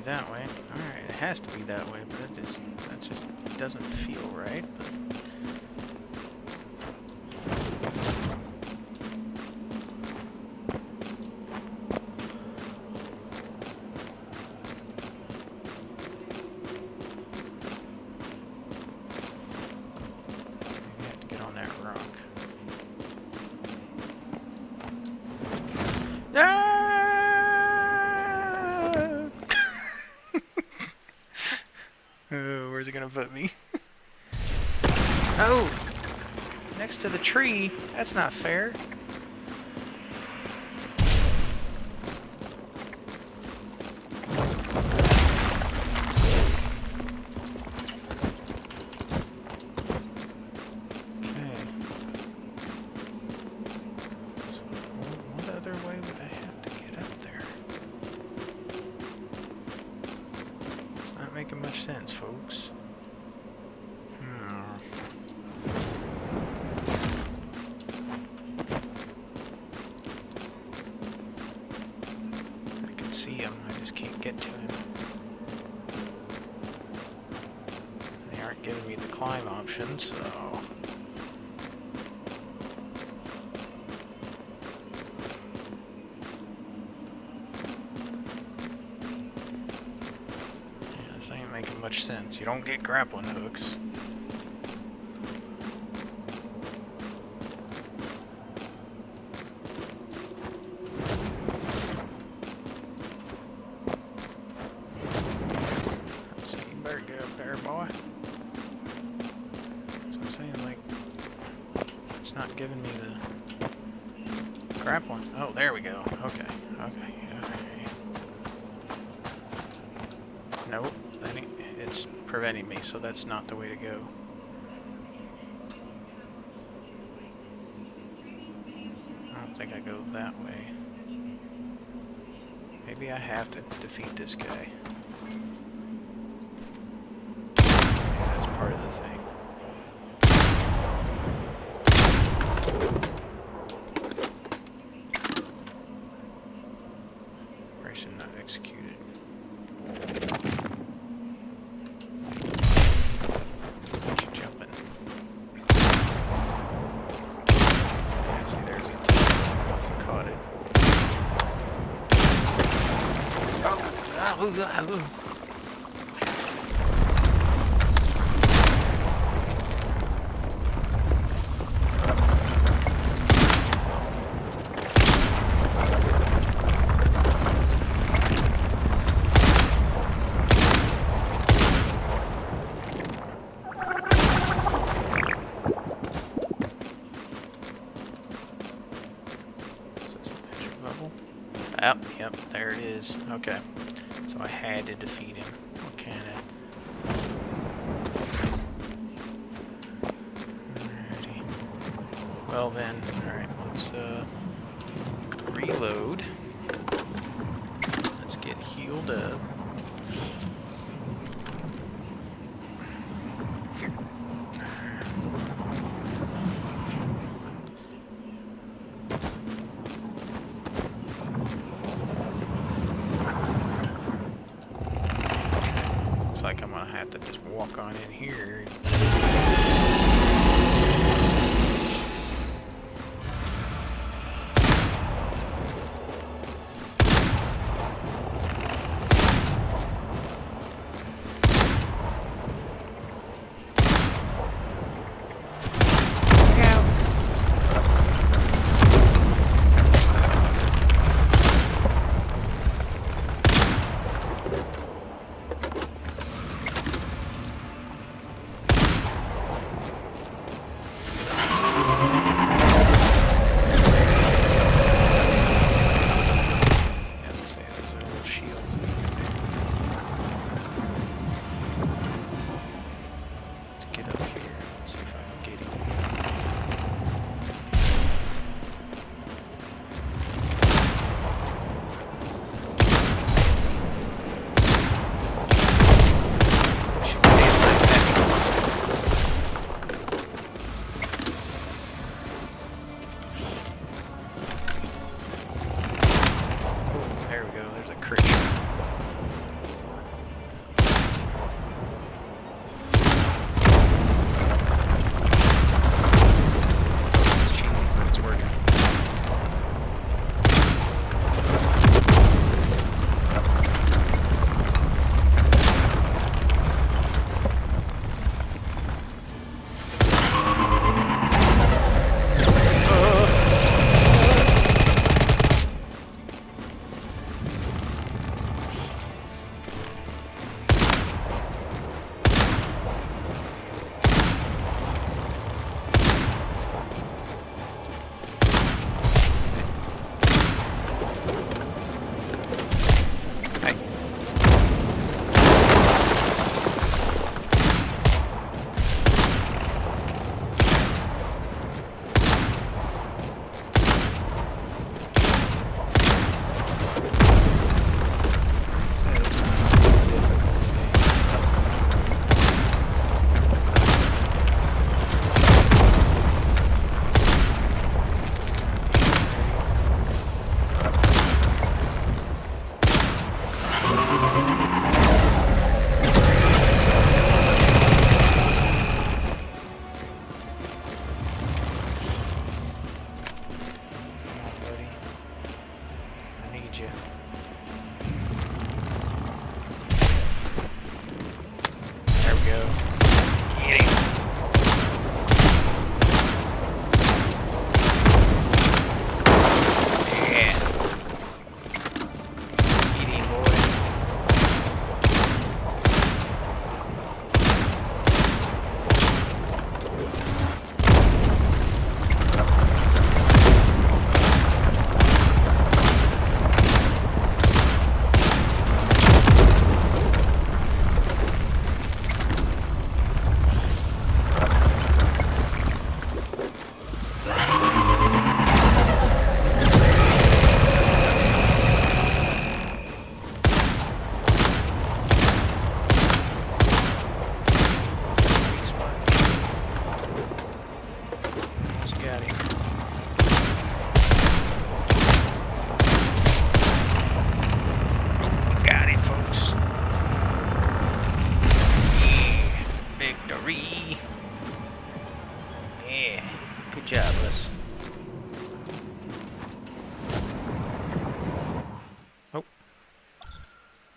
that way. Alright, it has to be that way, but that just doesn't feel right. But maybe I have to get on that rock. Where's it gonna put me? Oh! Next to the tree? That's not fair. Okay. So, what other way would I have to get up there? It's not making much sense, folks. I can see him, I just can't get to him. They aren't giving me the climb option, so... yeah, this ain't making much sense. You don't get grappling hooks. So you better get up there, boy. So I'm saying, like, it's not giving me the grappling. Oh, there we go. Okay, okay. Nope, it's preventing me, so that's not the way to go. I don't think I go that way. Maybe I have to defeat this guy. That's part of the thing. Operation not executed. What you jumping? Yeah, see, there's a T. You caught it. Oh! Oh, yep, there it is. Okay. So I had to defeat him. What can I? Alrighty. Well then, alright, let's reload. Let's get healed up. Like I'm gonna have to just walk on in here.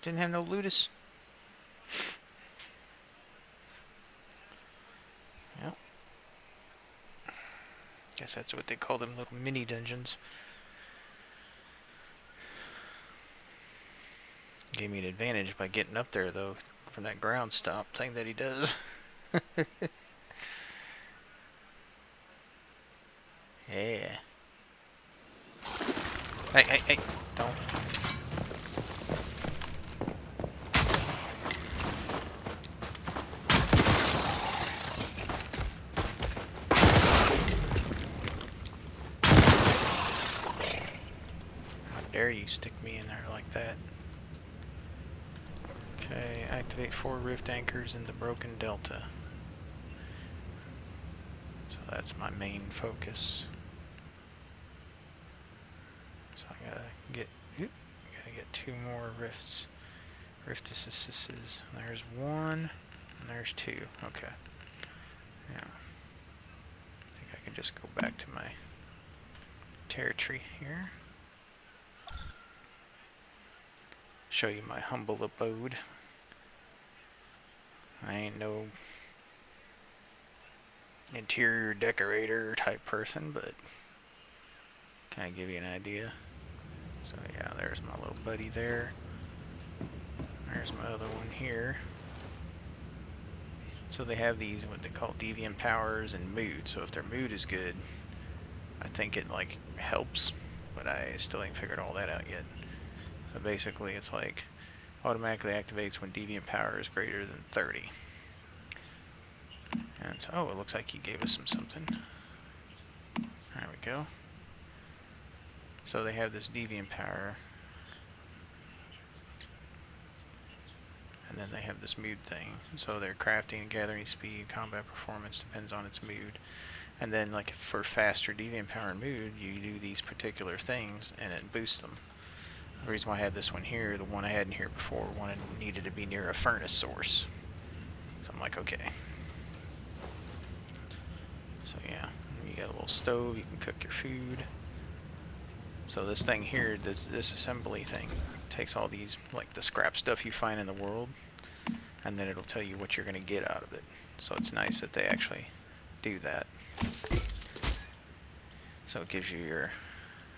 Didn't have no Ludus. Yep. Guess that's what they call them, little mini dungeons. Gave me an advantage by getting up there, though, from that ground stomp thing that he does. Yeah. Hey, hey, hey, don't. How dare you stick me in there like that? Okay, activate 4 rift anchors in the broken delta. So that's my main focus. So I gotta get 2 more rifts. Rift assists. There's 1, and there's 2. Okay. Yeah. I think I can just go back to my territory here. Show you my humble abode. I ain't no interior decorator type person, but kind of give you an idea. So yeah, there's my little buddy there. There's my other one here. So they have these, what they call deviant powers and mood. So if their mood is good, I think it like helps, but I still ain't figured all that out yet. So basically it's like automatically activates when deviant power is greater than 30. And so, oh, it looks like he gave us something. There we go. So they have this deviant power. And then they have this mood thing. So their crafting and gathering speed, combat performance depends on its mood. And then like for faster deviant power and mood, you do these particular things and it boosts them. The reason why I had this one here, the one I had in here before, needed to be near a furnace source. So I'm like, okay. So yeah, you got a little stove, you can cook your food. So this thing here, this assembly thing, takes all these, like the scrap stuff you find in the world, and then it'll tell you what you're going to get out of it. So it's nice that they actually do that. So it gives you your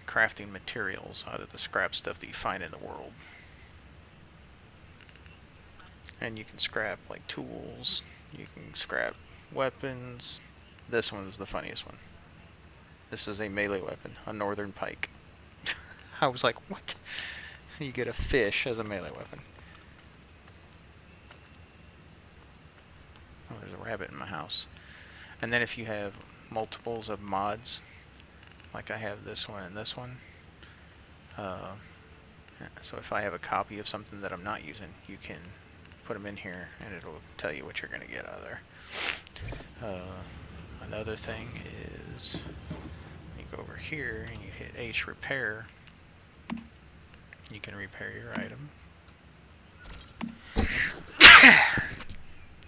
crafting materials out of the scrap stuff that you find in the world. And you can scrap like tools, you can scrap weapons. This one was the funniest one. This is a melee weapon, a northern pike. I was like, what? You get a fish as a melee weapon. Oh, there's a rabbit in my house. And then if you have multiples of mods, like I have this one and this one, so if I have a copy of something that I'm not using, you can put them in here and it'll tell you what you're going to get out of there. Another thing is, you go over here and you hit H repair, you can repair your item.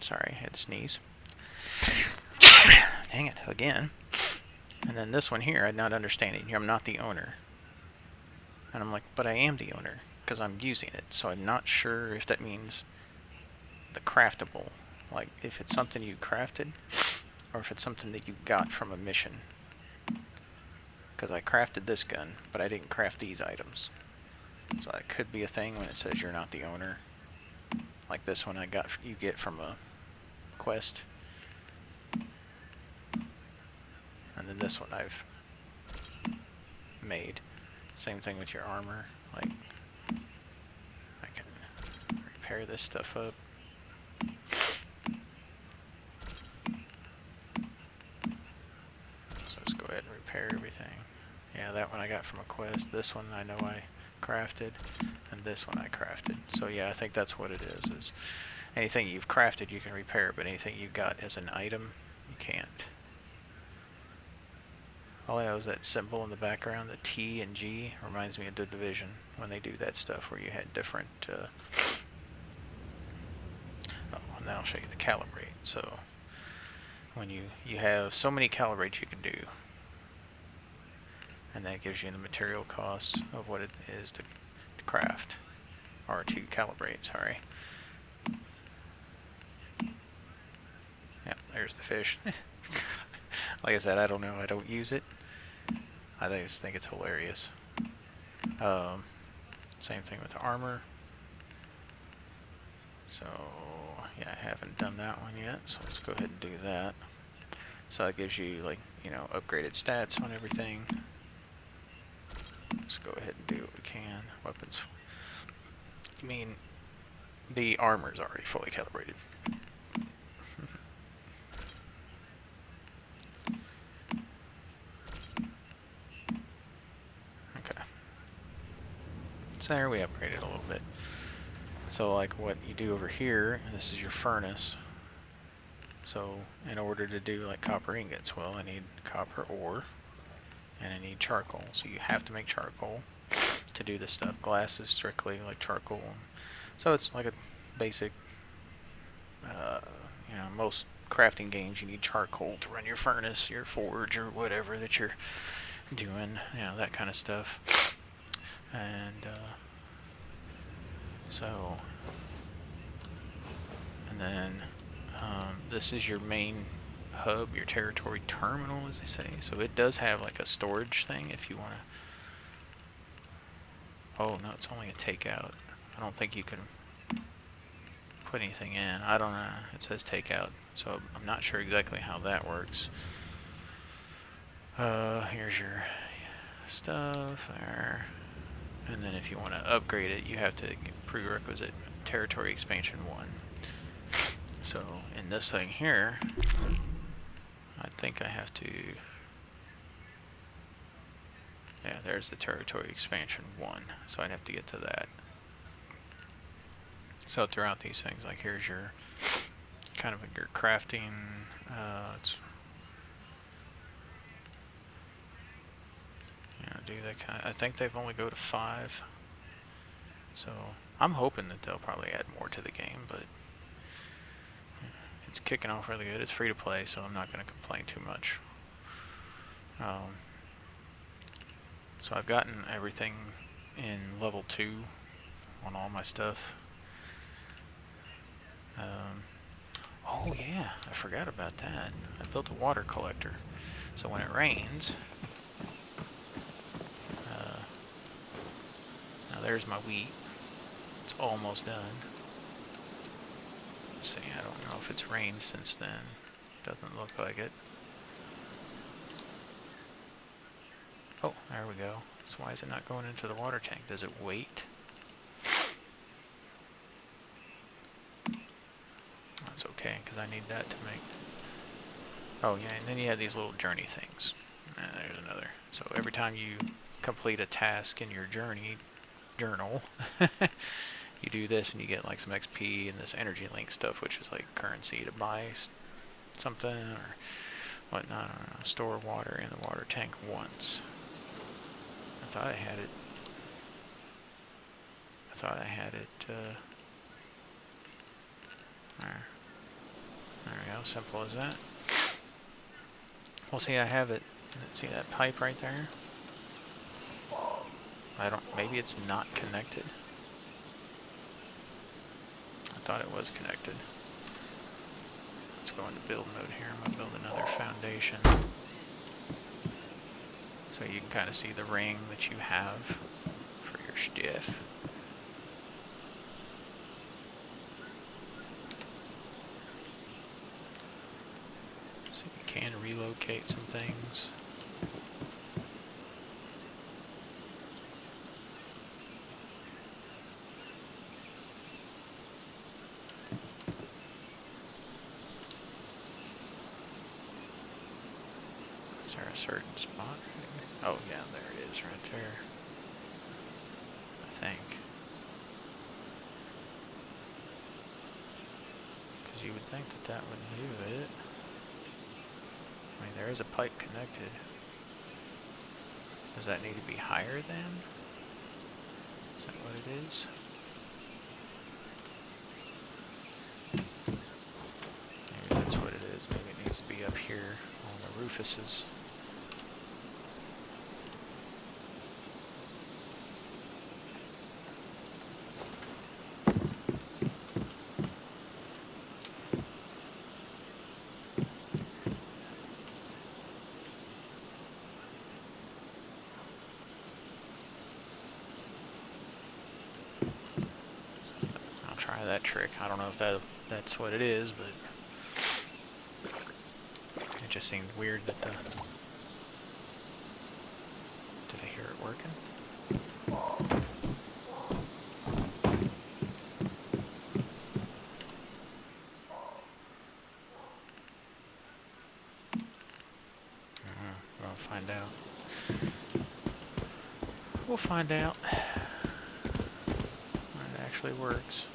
Sorry, I had to sneeze. Dang it, again. And then this one here, I'm not understanding. I'm not the owner. And I'm like, but I am the owner, because I'm using it. So I'm not sure if that means the craftable. Like, if it's something you crafted, or if it's something that you got from a mission. Because I crafted this gun, but I didn't craft these items. So that could be a thing when it says you're not the owner. Like this one you get from a quest. And then this one I've made. Same thing with your armor. Like, I can repair this stuff up. So let's go ahead and repair everything. Yeah, that one I got from a quest. This one I know I crafted, and this one I crafted. So yeah, I think that's what it is anything you've crafted you can repair, but anything you got as an item, you can't. All I know is that symbol in the background, the T and G, reminds me of The Division, when they do that stuff where you had different, oh, and then I'll show you the calibrate. So, when you have so many calibrates you can do, and that gives you the material costs of what it is to craft, or to calibrate, sorry. Yep, there's the fish. Like I said, I don't know. I don't use it. I just think it's hilarious. Same thing with armor. So, yeah, I haven't done that one yet, so let's go ahead and do that. So it gives you, like, you know, upgraded stats on everything. Let's go ahead and do what we can. Weapons. I mean, the armor's already fully calibrated. Okay. So there we upgraded a little bit. So like what you do over here, this is your furnace. So in order to do like copper ingots, well, I need copper ore and I need charcoal. So you have to make charcoal to do this stuff. Glass is strictly like charcoal. So it's like a basic, you know, most crafting games you need charcoal to run your furnace, your forge, or whatever that you're doing, you know, that kind of stuff. And so, and then this is your main hub, your territory terminal, as they say. So it does have like a storage thing if you want to. Oh no, it's only a takeout. I don't think you can put anything in. I don't know. It says takeout, so I'm not sure exactly how that works. Here's your stuff there. And then if you want to upgrade it, you have to get prerequisite territory expansion 1. So in this thing here, I think I have to, yeah, there's the territory expansion 1. So I'd have to get to that. So throughout these things, like here's your kind of your crafting, it's, you know, do that kind of, I think they've only go to 5. So I'm hoping that they'll probably add more to the game, but it's kicking off really good. It's free to play, so I'm not going to complain too much. So I've gotten everything in level 2 on all my stuff. Oh yeah, I forgot about that. I built a water collector. So when it rains, now there's my wheat. It's almost done. Let's see, I don't know if it's rained since then. Doesn't look like it. Oh, there we go. So why is it not going into the water tank? Does it wait? That's okay, because I need that to make... Oh yeah, and then you have these little journey things. There's another. So every time you complete a task in your journey journal, you do this and you get like some XP and this energy link stuff, which is like currency to buy something or whatnot. I don't know. Store water in the water tank once. I thought I had it. There we go, simple as that. Well, see, I have it. See that pipe right there? Maybe it's not connected. I thought it was connected. Let's go into build mode here. I'm going to build another foundation. So you can kind of see the ring that you have for your stuff. So you can relocate some things. Is there a certain spot? Oh yeah, there it is right there. I think. Because you would think that that would do it. I mean, there is a pipe connected. Does that need to be higher than? Is that what it is? Maybe that's what it is. Maybe it needs to be up here on the roofuses. Try that trick. I don't know if that's what it is, but it just seemed weird that the... Did I hear it working? We'll find out. We'll find out when it actually works.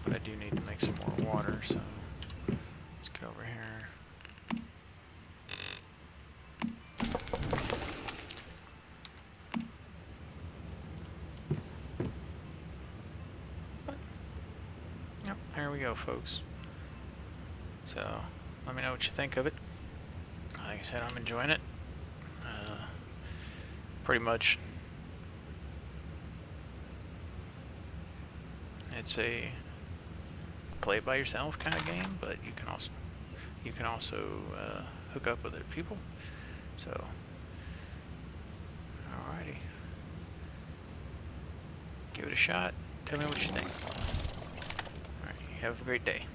But I do need to make some more water, so let's go over here. Yep, there we go, folks. So, let me know what you think of it. Like I said, I'm enjoying it. Pretty much, it's a play it by yourself kind of game, but you can also hook up with other people. So, alrighty, give it a shot. Tell me what you think. Alright, have a great day.